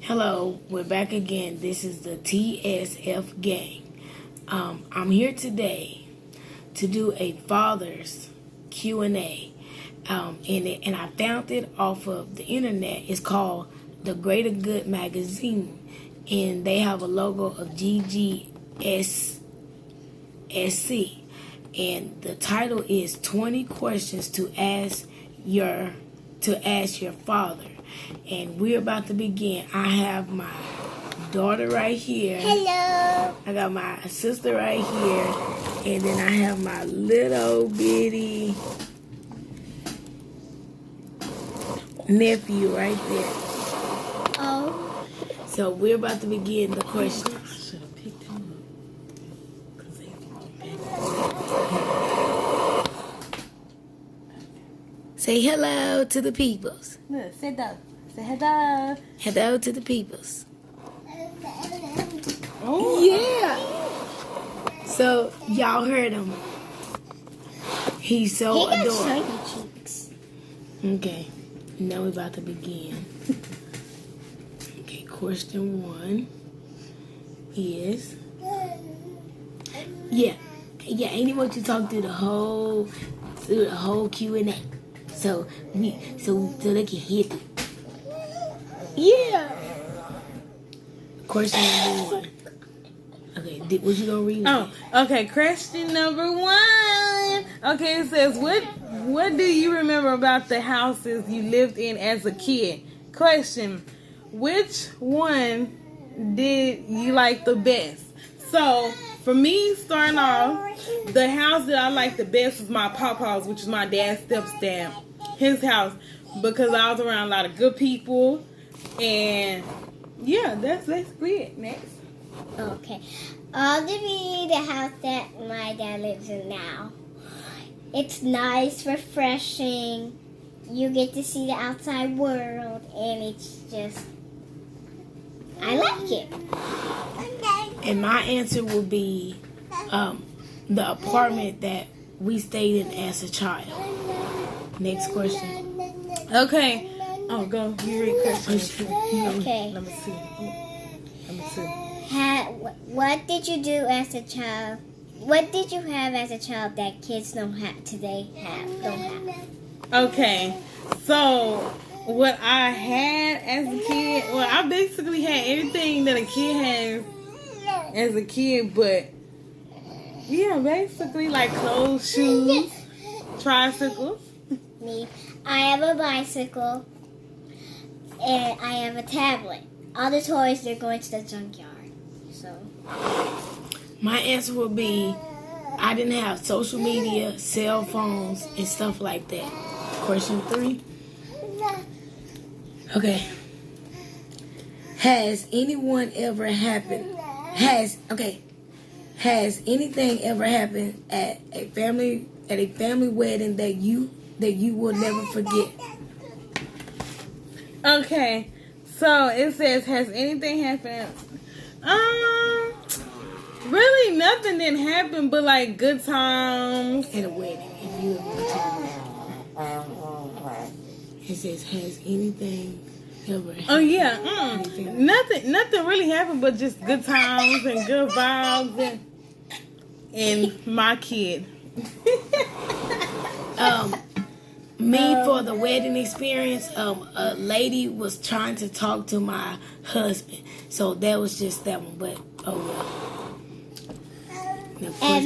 Hello, we're back again. This is the TSF gang. I'm here today to do a father's Q&A, and I found it off of the internet. It's called The Greater Good Magazine, and they have a logo of GGSC, and the title is 20 questions to ask your father. And we're about to begin. I have my daughter right here. Hello. I got my sister right here. And then I have my little bitty nephew right there. Oh. So we're about to begin the questions. Should have picked him up. Because they Say hello to the peoples. Look, sit down. Say hello. Hello to the peoples. Oh. Yeah. So y'all heard him. He's so He got adorable. shiny cheeks. Okay. Now we're about to begin. Okay, question 1 is ain't want you to talk through the whole Q&A. So they can hear it. Yeah. Question number 1. Okay, what you gonna read? Oh, okay. Question number 1. Okay, it says, what do you remember about the houses you lived in as a kid? Question, which one did you like the best? So, for me, starting off, the house that I liked the best was my papa's, which is my dad's stepdad, his house, because I was around a lot of good people, and yeah, that's basically it. Next. Okay. I'll give you the house that my dad lives in now. It's nice, refreshing. You get to see the outside world, and it's just, I like it. And my answer will be the apartment that we stayed in as a child. Next question. Okay. Oh, go. You read question. Okay. Let me see. What did you do as a child? What did you have as a child that kids don't have today? Don't have. Okay. So, what I had as a kid, well, I basically had everything that a kid has as a kid, but yeah, basically like clothes, shoes, tricycles. Me. I have a bicycle, and I have a tablet. All the toys, they're going to the junkyard. So. My answer will be I didn't have social media, cell phones, and stuff like that. Question 3. Okay. Has anything ever happened at a family wedding that you will never forget? Okay. So it says, has anything happened? Really nothing didn't happen but like good times. At a wedding, if you ever went to a wedding. It says, has anything ever happened? Oh yeah, nothing really happened but just good times and good vibes and my kid. For the wedding experience, a lady was trying to talk to my husband, so that was just that one. But oh well. And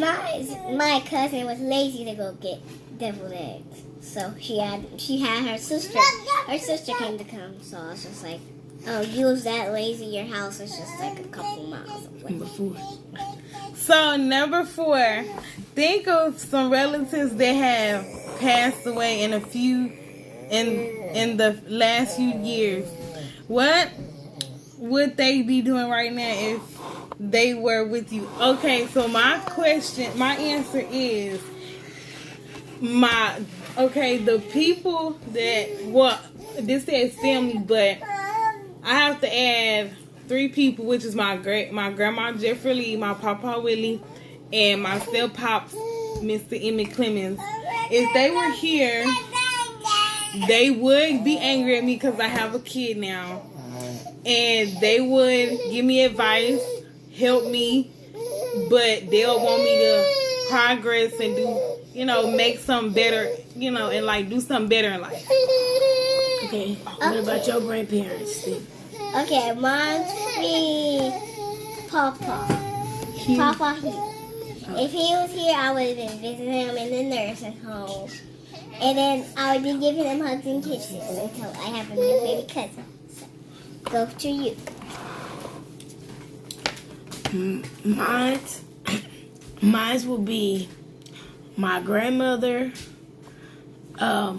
my cousin was lazy to go get deviled eggs, so she had her sister. Her sister came to come, so I was just like, "Oh, you was that lazy? Your house is just like a couple miles away." Number 4. So number 4, think of some relatives that have passed away in the last few years. What would they be doing right now if they were with you? Okay, so my answer is the people this says family, but I have to add 3 people, which is my grandma Jeffrey Lee, my papa Willie, and my step pops Mr. Emmett Clemens. If they were here, they would be angry at me because I have a kid now. And they would give me advice, help me, but they'll want me to progress and do, make something better, and like do something better in life. Okay. What about your grandparents? Then? Okay, mine's be Papa. Papa Hugh. If he was here, I would have been visiting him in the nursing home. And then I would be giving him hugs and kisses until I have a new baby cousin. So, go to you. Mine will be my grandmother, my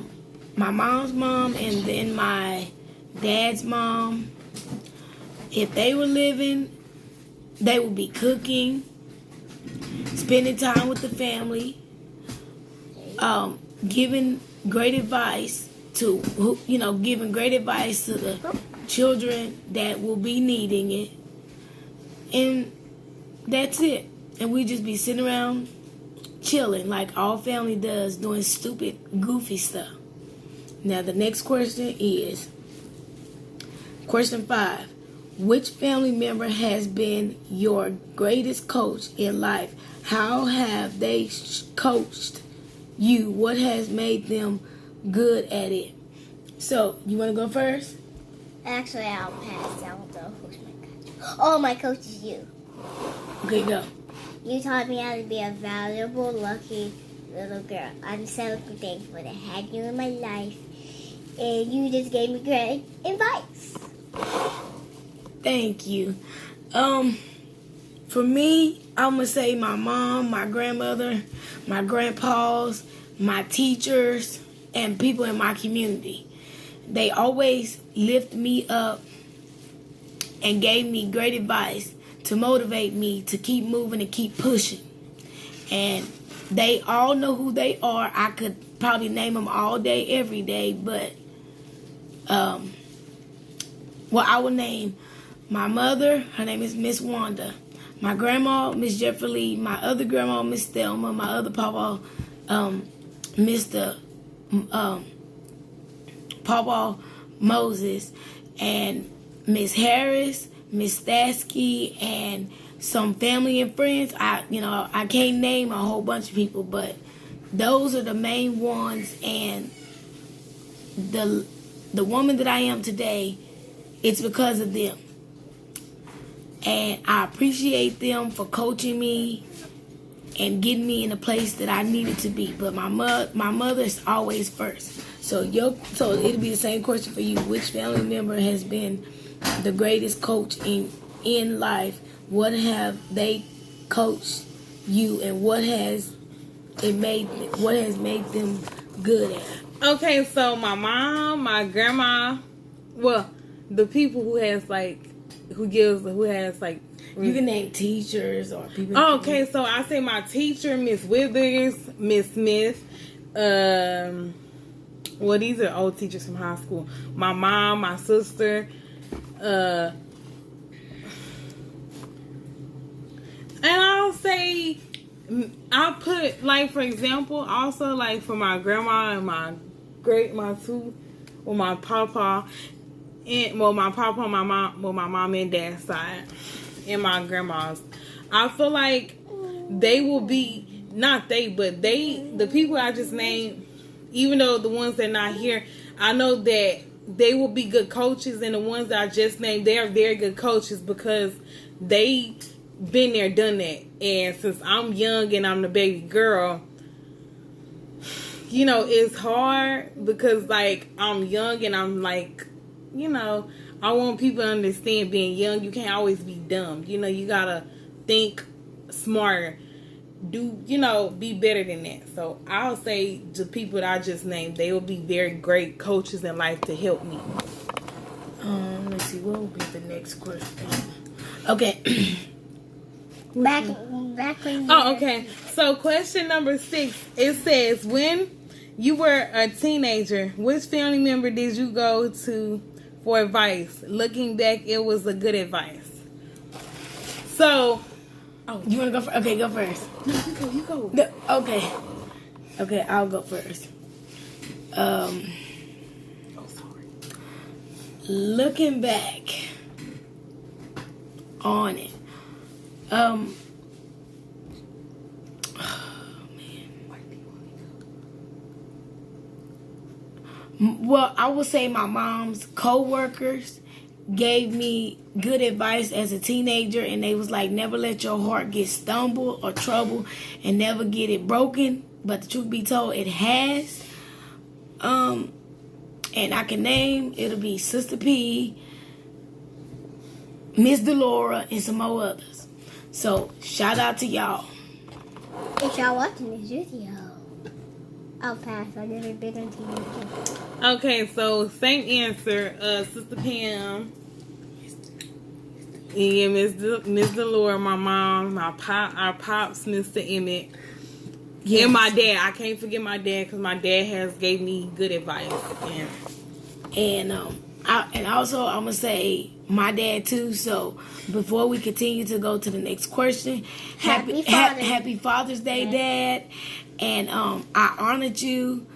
mom's mom, and then my dad's mom. If they were living, they would be cooking, spending time with the family, giving great advice to the children that will be needing it, and that's it. And we just be sitting around chilling like all family does, doing stupid, goofy stuff. Now the next question is question 5. Which family member has been your greatest coach in life? How have they coached you? What has made them good at it? So, you want to go first? Actually, I'll pass. I don't know who's my coach. Oh, my coach is you. Okay, go. You taught me how to be a valuable, lucky little girl. I'm so thankful to have you in my life. And you just gave me great advice. Thank you. For me, I'm going to say my mom, my grandmother, my grandpas, my teachers, and people in my community. They always lift me up and gave me great advice to motivate me to keep moving and keep pushing. And they all know who they are. I could probably name them all day, every day, but I will name my mother. Her name is Miss Wanda. My grandma, Miss Jeffrey Lee. My other grandma, Miss Thelma. My other papa, Mr. Papa Moses, and Miss Harris, Miss Stasky, and some family and friends. I can't name a whole bunch of people, but those are the main ones. And the woman that I am today, it's because of them. And I appreciate them for coaching me and getting me in a place that I needed to be. But my mother is always first. So it'll be the same question for you. Which family member has been the greatest coach in life? What have they coached you, and what has made them good at? Okay, so my mom, my grandma, well, the people who has You can name teachers or people. Oh, okay, so I say my teacher, Miss Withers, Miss Smith. Well, these are old teachers from high school. My mom, my sister. And I'll say, I'll put, like, for example, also, like, for my grandma and my papa, and my papa, my mom and dad's side, and my grandma's. I feel like they will be, the people I just named, even though the ones that are not here, I know that they will be good coaches, and the ones that I just named, they are very good coaches because they been there, done that. And since I'm young and I'm the baby girl, it's hard because, like, I'm young and I'm like, I want people to understand being young, you can't always be dumb. You gotta think smarter. Be better than that. So I'll say the people that I just named, they will be very great coaches in life to help me. Let's see, what will be the next question? Okay. Back when okay. So question number 6, it says, when you were a teenager, which family member did you go to for advice? Looking back, it was a good advice. So, you want to go first? Okay, go first. No, you go. Okay, I'll go first. looking back on it, well, I would say my mom's co-workers gave me good advice as a teenager, and they was like, never let your heart get stumbled or troubled, and never get it broken. But the truth be told, it has. And I can name, it'll be Sister P, Miss Delora, and some more others. So shout out to y'all. If y'all watching this video, I'll pass. I've never been on TV. Okay, so same answer. Sister Pam. Yeah, Miss Delora, my mom, our pops, Mr. Emmett. Yes. And my dad. I can't forget my dad because my dad has gave me good advice. And also I'm gonna say my dad too. So before we continue to go to the next question, happy Father's Day, Dad. And I honored you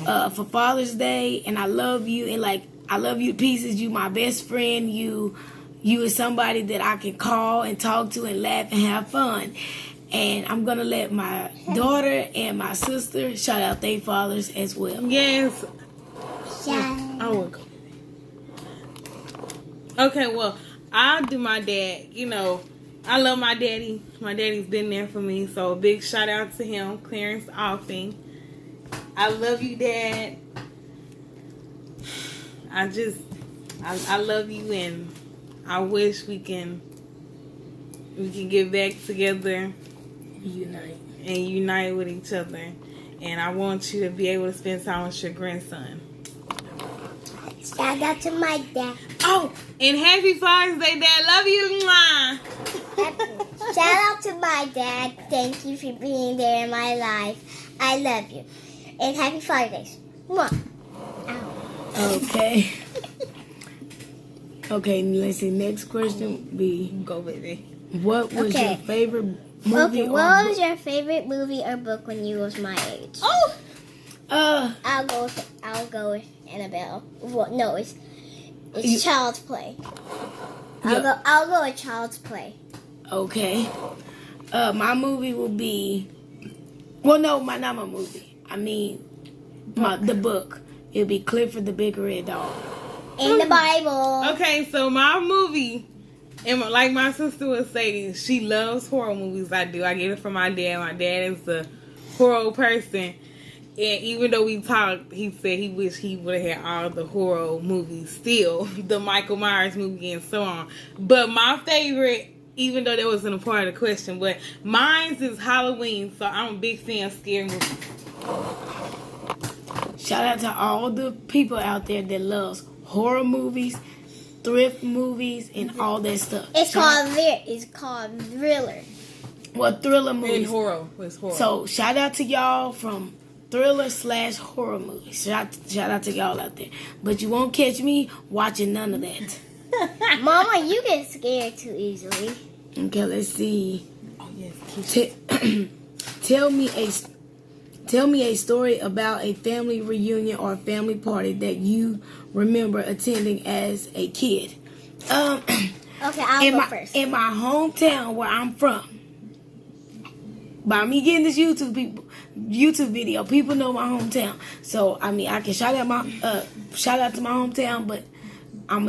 for Father's Day, and I love you, and like I love you to pieces. You my best friend. You is somebody that I can call and talk to and laugh and have fun. And I'm gonna let my daughter and my sister shout out their fathers as well. Yes. Yeah. I will go. Okay, well, I'll do my dad. You know, I love my daddy. My daddy's been there for me. So a big shout out to him, Clarence Offing. I love you, Dad. I love you, and I wish we can get back together. Unite with each other. And I want you to be able to spend time with your grandson. Shout out to my dad. Oh, and happy Father's Day, Dad. Love you. Mwah. Shout out to my dad. Thank you for being there in my life. I love you. And happy Father's Day. Mwah. Ow. Okay. Okay, let's see. Next question be, Go with it. what was your favorite movie Okay, or what was book? your favorite movie or book when you was my age? Oh, I'll go with Annabelle. Well, no, it's Child's Play. I'll go with Child's Play. Okay. My movie will be, well, no, not my movie. I mean, the book. It'll be Clifford the Big Red Dog. In the Bible. okay. So my movie, and like my sister was saying, she loves horror movies. I do. I get it from my dad. My dad is a horror person. And even though we talked, he said he wished he would have had all the horror movies still, the Michael Myers movie and so on. But my favorite, even though that wasn't a part of the question, but mine's is Halloween. So I'm a big fan of scary movies. Shout out to all the people out there that loves horror movies, thrift movies, and all that stuff. It's called Thriller. Well, thriller And movies. horror. It's horror. So shout out to y'all from thriller/horror movies. Shout out to y'all out there. But you won't catch me watching none of that. Mama, you get scared too easily. Okay, let's see. Oh, yes. Tell me a story about a family reunion or a family party that you remember attending as a kid. Okay, I'll go first. In my hometown where I'm from. By me getting this YouTube video, people know my hometown. So I mean, I can shout out to my hometown, but I'm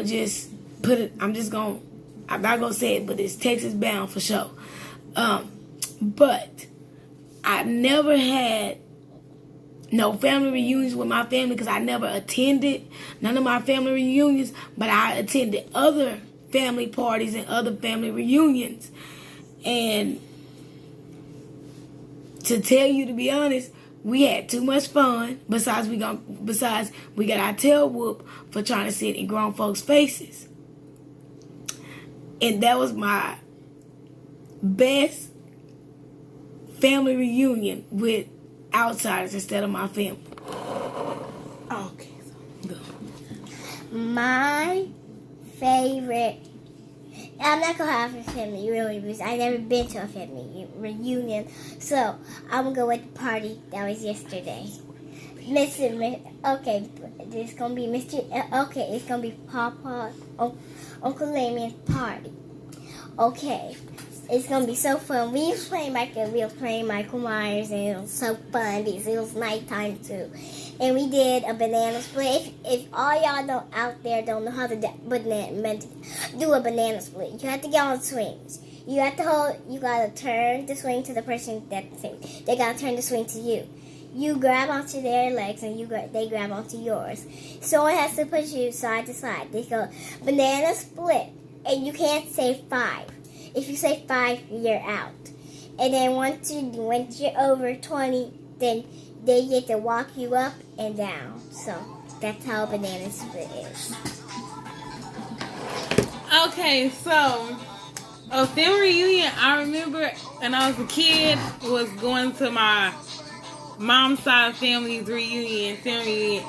not gonna say it, but it's Texas bound for sure. But I never had no family reunions with my family because I never attended none of my family reunions, but I attended other family parties and other family reunions. And to tell you to be honest, we had too much fun. Besides we got our tail whooped for trying to sit in grown folks' faces. And that was my best family reunion with outsiders instead of my family. Okay. Go. My favorite. I'm not gonna have a family reunion because I've never been to a family reunion. So I'm gonna go with the party that was yesterday. Okay, it's gonna be Mr. Okay, it's gonna be Papa, Uncle Damien's party. Okay, it's gonna be so fun. We was playing Michael Myers, and it was so fun because it was nighttime too. And we did a banana split. If all y'all out there don't know how to do a banana split, you have to get on swings. You gotta turn the swing to the person they gotta turn the swing to you. You grab onto their legs and they grab onto yours. Someone has to push you side to side. They go banana split, and you can't say 5. If you say 5, you're out. And then once you're over 20, then they get to walk you up and down. So that's how a banana split is. Okay, so a family reunion, I remember when I was a kid, was going to my mom's side family's family reunion,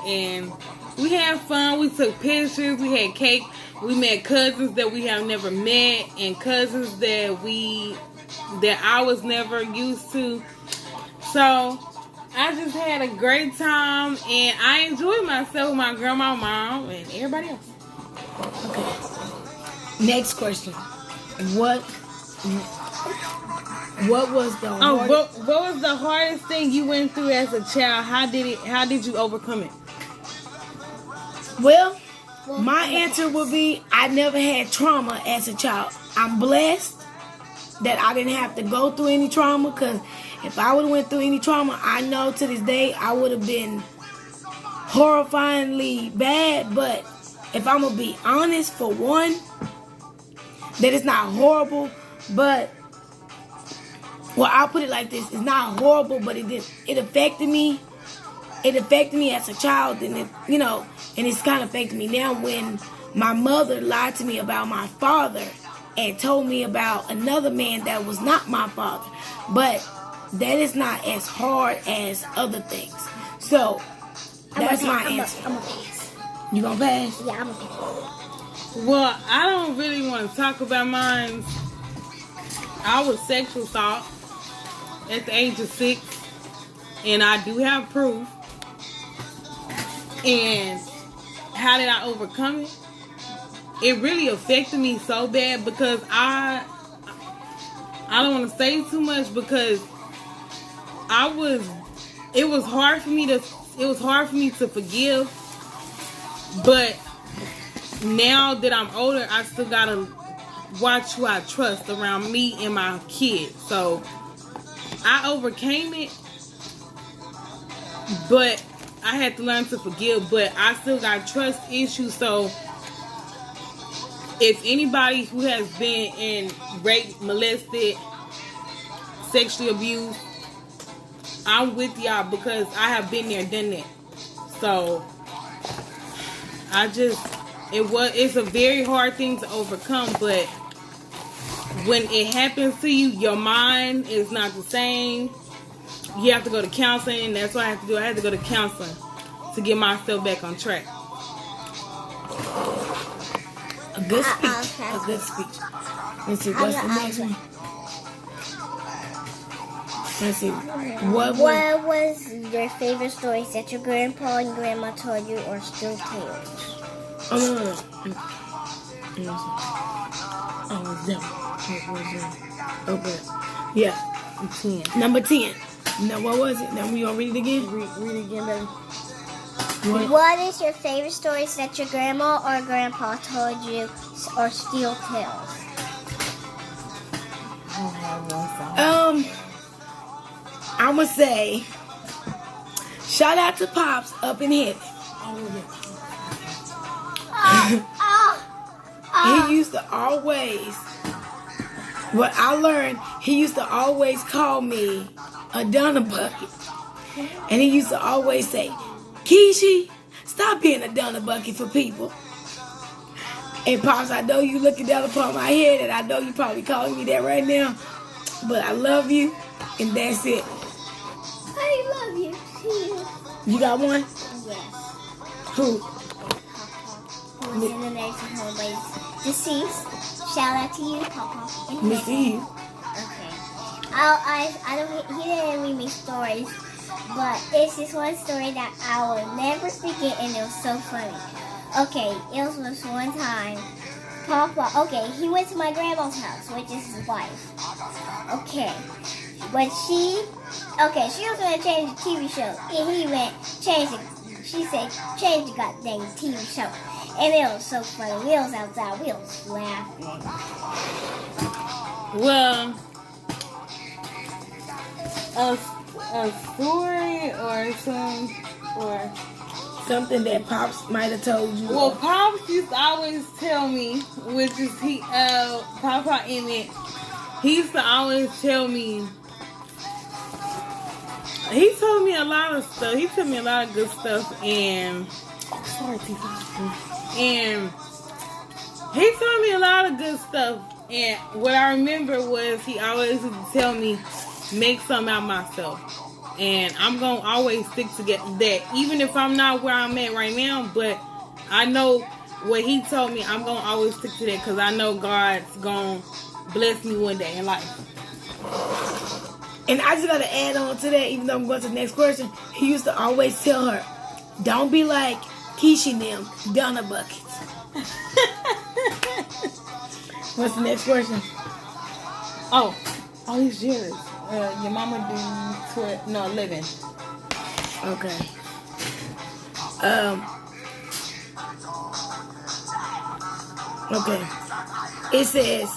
and we had fun. We took pictures, we had cake, we met cousins that we have never met, and cousins that I was never used to. So I just had a great time, and I enjoyed myself with my grandma, mom, and everybody else. Okay. Next question. What was the hardest? What was the hardest thing you went through as a child? How did you overcome it? Well, my answer would be I never had trauma as a child. I'm blessed that I didn't have to go through any trauma, because if I would have went through any trauma, I know to this day I would have been horrifyingly bad. But if I'm going to be honest, for one, that it's not horrible, but, well, I'll put it like this. It's not horrible, but it affected me. It affected me as a child, and and it's kind of affected me now when my mother lied to me about my father and told me about another man that was not my father. But that is not as hard as other things. So that's my answer. I'm gonna pass. You gonna pass? Yeah, I'm gonna pass. Well, I don't really want to talk about mine. I was sexual assault at the age of 6, and I do have proof. And how did I overcome it? It really affected me so bad because I don't want to say too much, because it was hard for me to forgive. But now that I'm older, I still gotta watch who I trust around me and my kids. So I overcame it, but I had to learn to forgive. But I still got trust issues. So if anybody who has been in raped, molested, sexually abused, I'm with y'all, because I have been there, done that. So it's a very hard thing to overcome, but when it happens to you, your mind is not the same. You have to go to counseling, and that's what I have to do. I have to go to counseling to get myself back on track. A good speech. A good speech. Let's see, what's the next one? Let's see. What was your favorite stories that your grandpa and grandma told you, or still tales? Oh, no. Oh, no. Okay. Yeah. 10. Number 10. No, what was it? Now we gonna read it again? Read it again, baby. What is your favorite stories that your grandma or grandpa told you, or still tells? I'm gonna say, shout out to Pops up in heaven. He used to always, what I learned, he used to always call me a Donna Bucket. And he used to always say, Kishi, stop being a Donna Bucket for people. And Pops, I know you looking down upon my head, and I know you probably calling me that right now, but I love you, and that's it. I love you too. You got one? Yes. Who? Who was in the nursing home but is deceased. Shout out to you, Papa. Miss Eve. Okay. I don't. He didn't read me stories, But it's this one story that I will never forget, and it was so funny. Okay, it was this one time. Papa, okay, he went to my grandma's house, which is his wife. Okay, but she was going to change the TV show. And he went, she said, change the goddamn TV show. And it was so funny. We was outside, we was laughing. Well, a story or Something that Pops might have told you. well, Pops used to always tell me, which is Papa Emmett. He used to always tell me. He told me a lot of stuff. He told me a lot of good stuff, and he told me a lot of good stuff. And what I remember was he always used to tell me, make something out of myself. And I'm going to always stick to that, even if I'm not where I'm at right now. But I know what he told me, I'm going to always stick to that because I know God's going to bless me one day in life. And I just got to add on to that, even though I'm going to the next question. He used to always tell her, don't be like Keisha and them, Donna Buckets. What's the next question? Oh, he's yours. Your mama do 11. Okay. Okay. It says,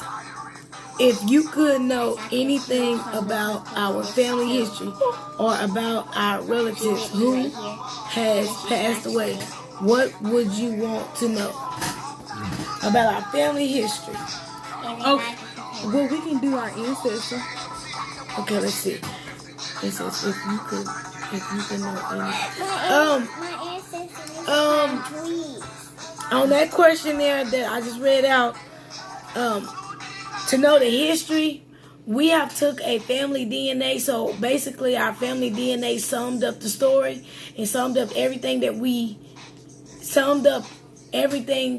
if you could know anything about our family history or about our relatives who has passed away, what would you want to know about our family history? Okay. Well, we can do our ancestors. Okay, let's see. It says if you could know anything. My ancestors trees. On that question there that I just read out, to know the history, we have took a family DNA. So basically, our family DNA summed up the story and summed up everything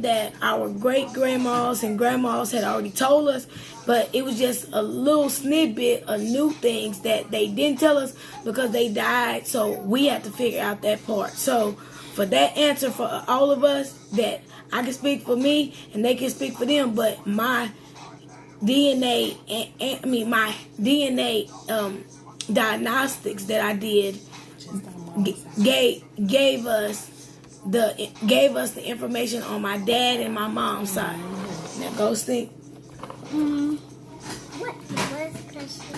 that our great grandmas and grandmas had already told us. But it was just a little snippet of new things that they didn't tell us because they died. So we had to figure out that part. So for that answer for all of us, that I can speak for me and they can speak for them, but my DNA, my DNA diagnostics that I did gave us the information on my dad and my mom's side. Now go think. What was the question?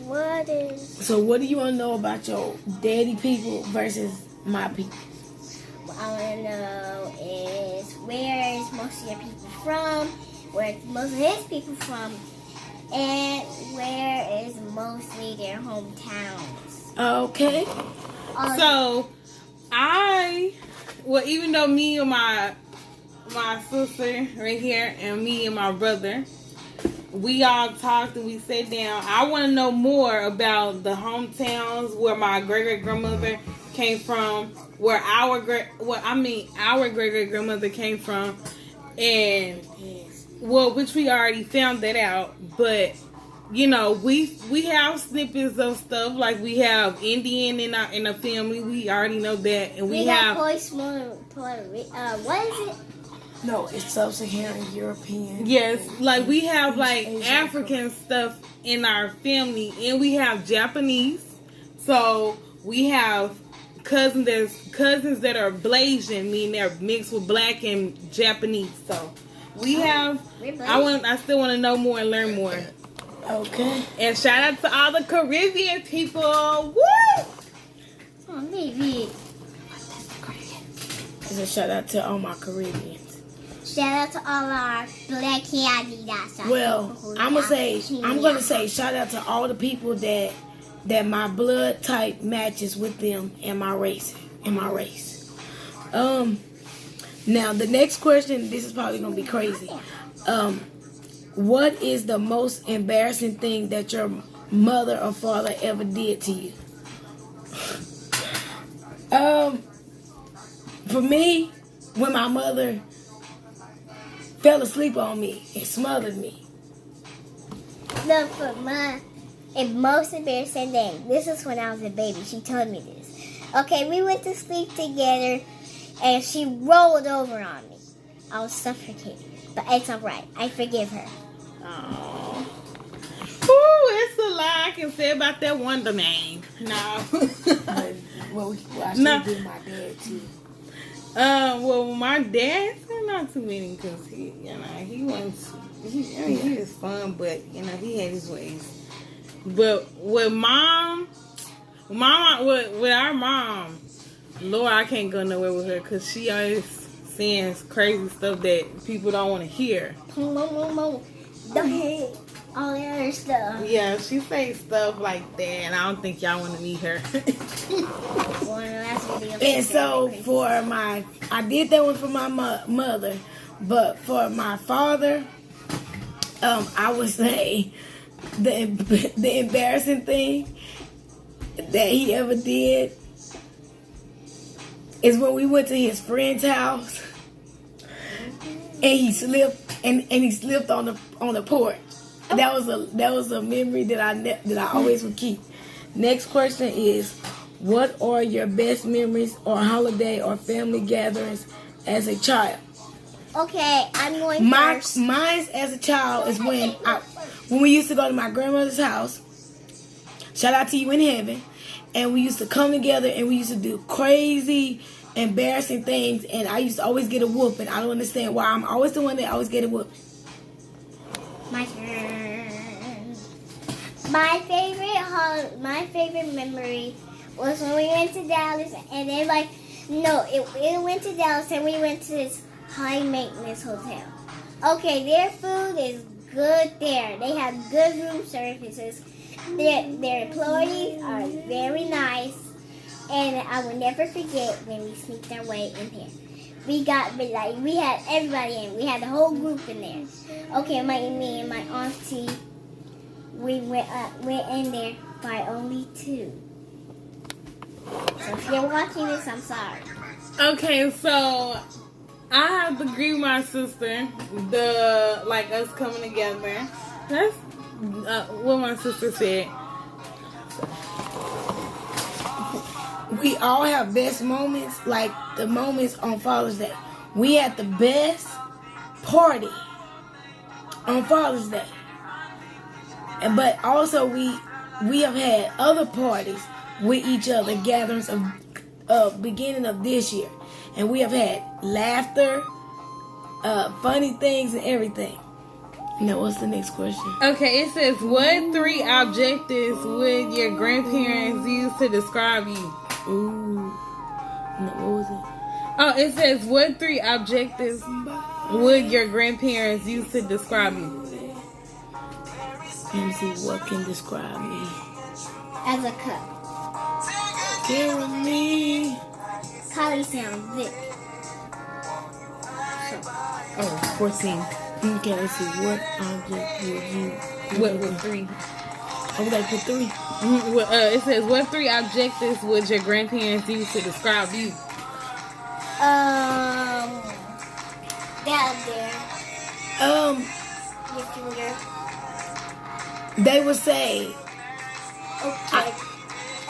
What is? So what do you want to know about your daddy people versus my people? What I want to know is where is most of your people from? Where is most of his people from? And where is mostly their hometowns? Okay. So, even though me and my sister right here and me and my brother, we all talked and we sat down. I want to know more about the hometowns where my great-great-grandmother came from, where our great-great-grandmother came from, and which we already found that out, but you know, we have snippets of stuff, like we have Indian in the family. We already know that, and we have what is it? No, it's Sub-Saharan European. Yes, like we have like African stuff in our family, and we have Japanese. So we have cousins that are Blasian, meaning they're mixed with black and Japanese. So we have. I still want to know more and learn more. Okay. And shout out to all the Caribbean people. Woo! Oh, maybe. It's a shout out to all my Caribbeans. Shout out to all our black kids. Well, I'm gonna say shout out to all the people that my blood type matches with them and my race. Now the next question, this is probably gonna be crazy. What is the most embarrassing thing that your mother or father ever did to you? For me, when my mother fell asleep on me and smothered me. No, for my And most embarrassing thing, this is when I was a baby. She told me this. Okay, we went to sleep together, and she rolled over on me. I was suffocating, but it's alright. I forgive her. Oh. Ooh, it's a lot I can say about that Wonder name. No. But, well, I should No. do my dad too. Well, my dad said not too many because he was he was fun, but he had his ways. But with our mom, Lord, I can't go nowhere with her because she always saying crazy stuff that people don't want to hear. All the other stuff. Yeah, she say stuff like that, and I don't think y'all want to meet her. And so I did that one for my mother, but for my father, I would say the embarrassing thing that he ever did is when we went to his friend's house and he slipped and he slipped on the porch. That was a memory that I always would keep. Next question is, what are your best memories or holiday or family gatherings as a child? Okay, I'm going first. Mine as a child is when we used to go to my grandmother's house. Shout out to you in heaven. And we used to come together and we used to do crazy, embarrassing things. And I used to always get a whooping. I don't understand why I'm always the one that always get a whooping. My turn. My favorite memory was when we went to Dallas, and then we went to Dallas and we went to this high maintenance hotel. Okay, their food is good there. They have good room services. Their employees are very nice, and I will never forget when we sneaked our way in here. We had everybody in. We had the whole group in there. Okay, me and my auntie, we went in there by only 2. So if you're watching this, I'm sorry. Okay, so I have to agree with my sister. Us coming together. That's what my sister said. We all have best moments, like the moments on Father's Day. We had the best party on Father's Day. But also we have had other parties with each other, gatherings of beginning of this year. And we have had laughter, funny things and everything. Now, what's the next question? Okay, it says, what 3 adjectives would your grandparents use to describe you? Ooh. No, what was it? Oh, it says, what 3 adjectives would your grandparents use to describe you? Let me see what can describe me. As a cup. Killing me. Collie sound Vic. Oh, 14. Okay, let's see. What object would you... What with 3? I would like to put 3. It says, what 3 adjectives would your grandparents use to describe you? Down there. Your finger. They would say, Okay.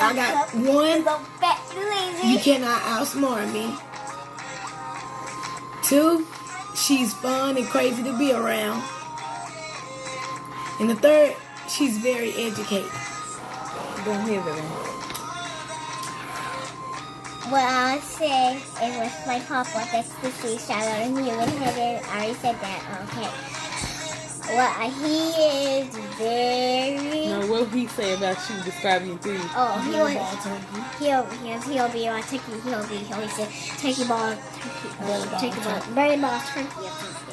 I got 1, So fat and lazy. you cannot outsmart me. 2, she's fun and crazy to be around. And the 3rd, she's very educated. Go ahead, baby. What I would say, it was my papa. That's the sweet shout out and you and heaven. I already said that. Okay. Well, he is very. Now, what would he say about you, describe you 3? Oh, He'll he'll be on turkey. He'll always say turkey ball, turkey ball, berry ball, turkey or something.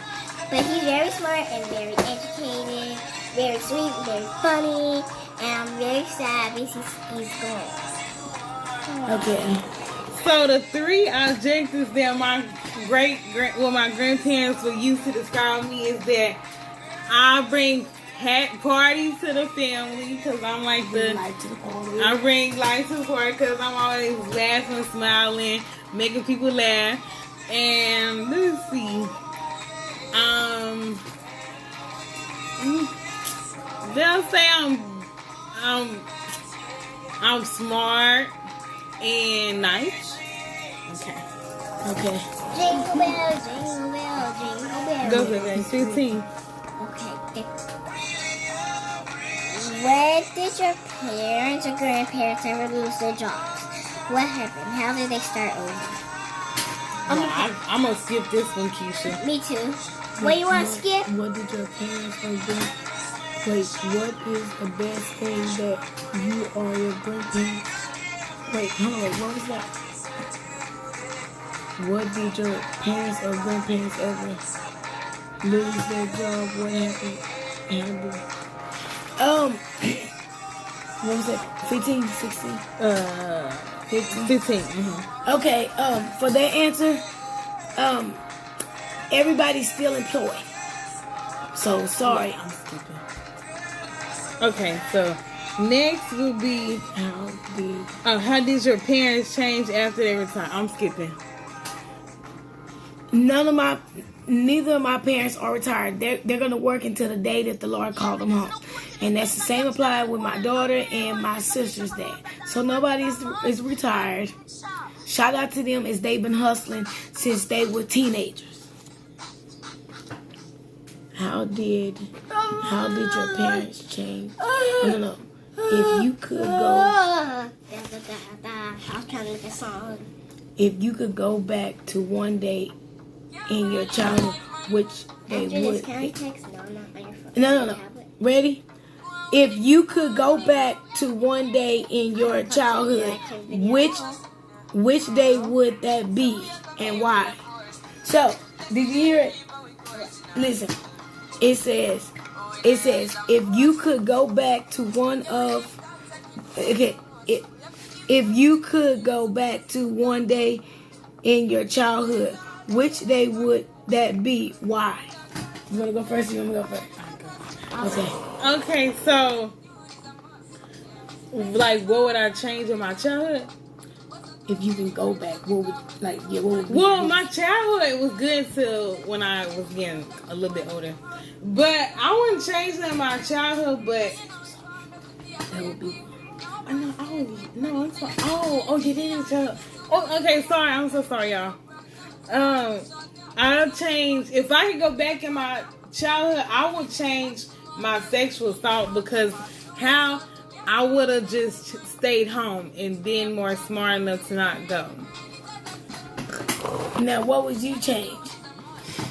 But he's very smart and very educated, very sweet, very funny, and I'm very sad because he's gone. Okay. So the 3 adjectives that my my grandparents would use to describe me is that I bring parties to the family because I'm like I bring life to the party because I'm always laughing, smiling, making people laugh. And let's see, they'll say I'm smart and nice. Okay. Okay. Jingle bells, jingle bells, jingle bells. Go for that. 15. Okay. When did your parents or grandparents ever lose their jobs? What happened? How did they start over? I'm gonna skip this one, Keisha. Me too. What you want to skip? What did your parents or grand... Wait, what is the best thing that you or your grandparents... Wait, hold on, what was that? What did your parents or grandparents ever lose their job? What happened? What was it? 15, 16? 15. 15. Mm-hmm. Okay, for that answer, everybody's still employed. So, sorry. I'm skipping. Okay, so next will be how did your parents change after they retired? I'm skipping. Neither of my parents are retired. They're gonna work until the day that the Lord called them home, and that's the same apply with my daughter and my sister's dad. So nobody is retired. Shout out to them as they've been hustling since they were teenagers. How did your parents change? No. If you could go, I was trying to make a song. if you could go back to one day in your childhood, which they After this, would. can I text? No, not on your phone. No. Tablet. Ready? If you could go back to one day in your childhood, which day would that be and why? So, did you hear it? Listen. It says if you could go back to one of if you could go back to one day in your childhood, which day would that be? Why? You wanna go first? You wanna go first? Okay. Okay, so like what would I change in my childhood? If you can go back, what would be? Well, my childhood was good till when I was getting a little bit older. But I wouldn't change that in my childhood, but That would be. I'm sorry. Oh, you didn't tell. Oh, okay, sorry. I'm so sorry, y'all. I'll change, if I could go back in my childhood, I would change my sexual assault, because how I would have just stayed home and been more smart enough to not go. Now, what would you change?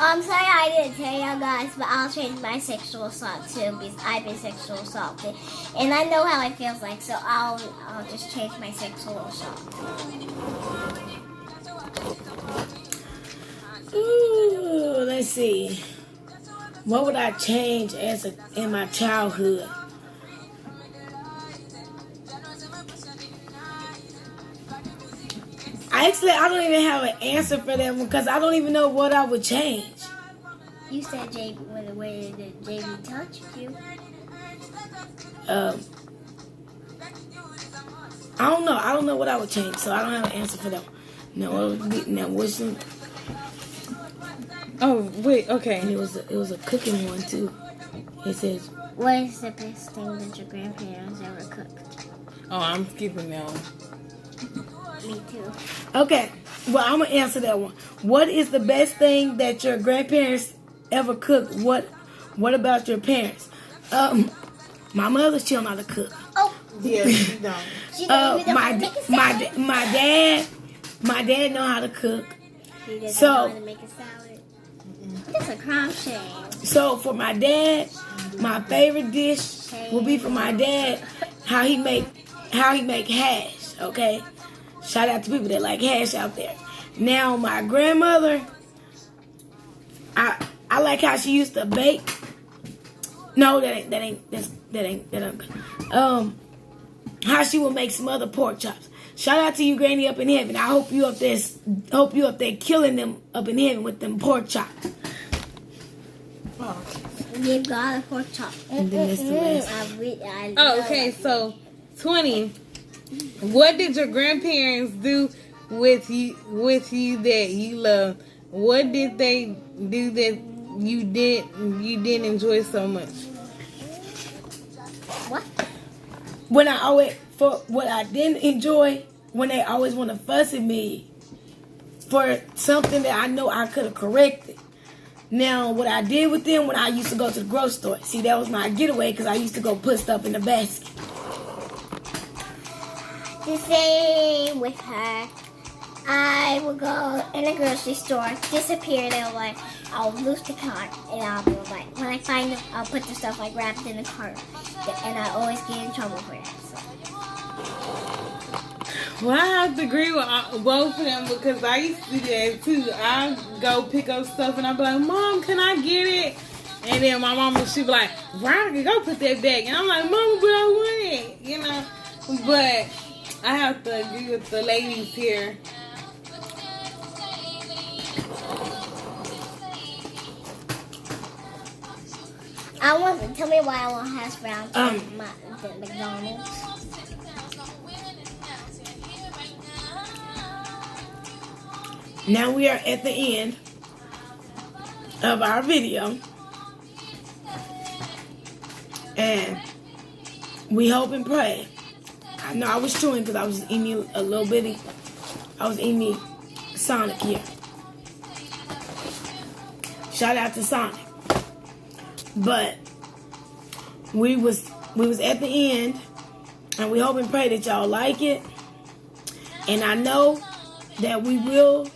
I'm sorry I didn't tell y'all guys, but I'll change my sexual assault too, because I've been sexual assaulted, and I know how it feels like. So I'll just change my sexual assault. Ooh, let's see. What would I change in my childhood? Actually, I don't even have an answer for that one, because I don't even know what I would change. You said when the way that JB touched you. I don't know. I don't know what I would change, so I don't have an answer for that one. Now, what's in? Oh, wait, okay. And it was a cooking one too. It says, What is the best thing that your grandparents ever cooked? Oh, I'm skipping that one. Me too. okay. Well, I'm gonna answer that one. What is the best thing that your grandparents ever cooked? What about your parents? My mother, she don't know how to cook. Oh, Yeah, you don't. she don't even know how to make a salad. My dad know how to cook. He doesn't So- know how to make a salad. That's a crime shame. So for my dad, my favorite dish will be for my dad how he make hash. Okay, shout out to people that like hash out there. Now my grandmother, I like how she used to bake. No, that ain't. How she would make some other pork chops. Shout out to you, Granny, up in heaven. I hope you up there killing them up in heaven with them pork chops. Give God a pork chop. And then it's the last. Oh, okay, so 20. What did your grandparents do with you that you love? What did they do that you didn't enjoy so much? What? when I always, for what I didn't enjoy, when they always want to fuss at me for something that I know I could have corrected. Now, what I did with them when I used to go to the grocery store, see, that was my getaway because I used to go put stuff in the basket. The same with her. I would go in the grocery store, disappear, they'll like, I'll lose the cart, and I'll be like, when I find them, I'll put the stuff like wrapped in the cart, and I always get in trouble for that. So. Well, I have to agree with both of them because I used to do that too. I go pick up stuff and I'll be like, Mom, can I get it? And then my mama, she'd be like, Veronica, go put that back. And I'm like, Mama, but I want it, you know. But I have to agree with the ladies here. Tell me why I want hash browns from the McDonald's. Now we are at the end of our video. And we hope and pray. I know I was chewing because I was eating a little bitty. I was eating Sonic here. Shout out to Sonic. But we was at the end, and we hope and pray that y'all like it. And I know that we will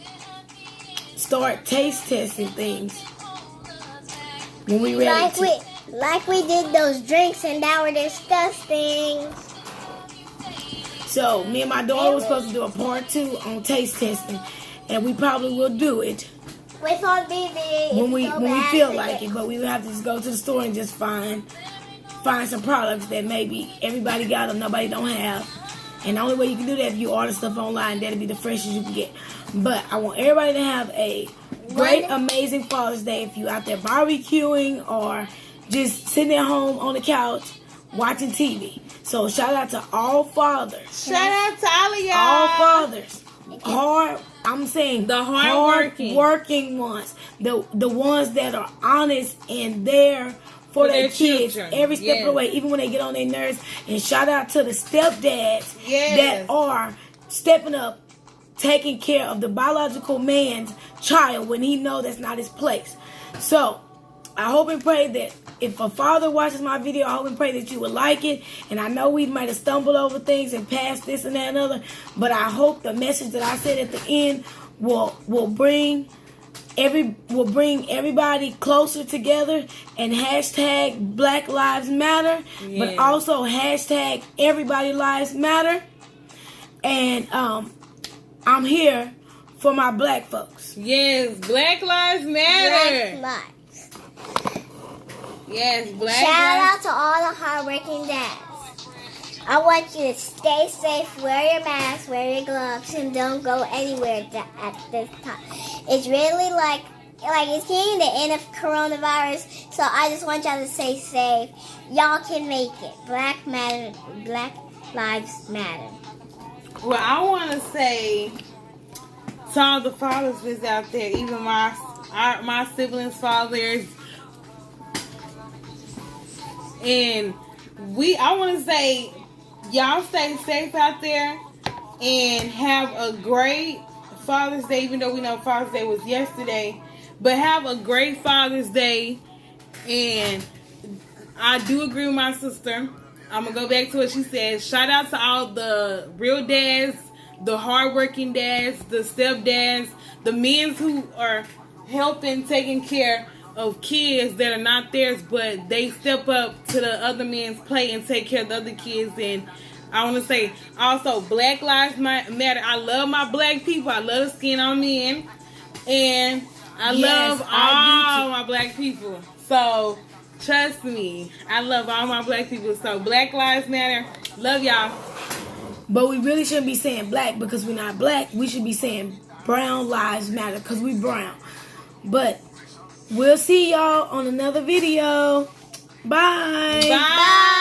start taste testing things when we ready like we did those drinks and that were disgusting. So me and my daughter was supposed to do a part 2 on taste testing, and we probably will do it with our baby when we feel like it. But we would have to just go to the store and just find some products that maybe everybody got them, nobody don't have. And the only way you can do that if you order stuff online, that'll be the freshest you can get. But I want everybody to have a great, amazing Father's Day. If you out there barbecuing or just sitting at home on the couch watching TV. So shout out to all fathers. Shout out to all of y'all. All fathers. I'm saying the hard-working ones. The ones that are honest and there for their kids children. Every step of the way, even when they get on their nerves. And shout out to the stepdads that are stepping up, taking care of the biological man's child when he knows that's not his place. So I hope and pray that if a father watches my video, I hope and pray that you will like it. And I know we might have stumbled over things and passed this and that and other, but I hope the message that I said at the end will bring everybody closer together, and hashtag Black Lives Matter, but also hashtag Everybody Lives Matter. And I'm here for my black folks. Yes, Black Lives Matter. Black lives. Yes, Black Shout Lives. out to all the hardworking dads. I want you to stay safe, wear your mask, wear your gloves, and don't go anywhere at this time. It's really like it's getting the end of coronavirus, so I just want y'all to stay safe. Y'all can make it. Black Lives Matter. Well, I want to say to all the fathers that's out there, even my siblings' fathers, and I want to say, y'all stay safe out there and have a great Father's Day, even though we know Father's Day was yesterday. But have a great Father's Day. And I do agree with my sister. I'm going to go back to what she said. Shout out to all the real dads, the hardworking dads, the stepdads, the men who are helping, taking care of kids that are not theirs, but they step up to the other men's plate and take care of the other kids. And I want to say also, Black Lives Matter. I love my black people. I love the skin on men. And I love all my black people. So, trust me, I love all my black people. So, Black Lives Matter. Love y'all. But we really shouldn't be saying black because we're not black. We should be saying Brown Lives Matter because we brown. But we'll see y'all on another video. Bye. Bye.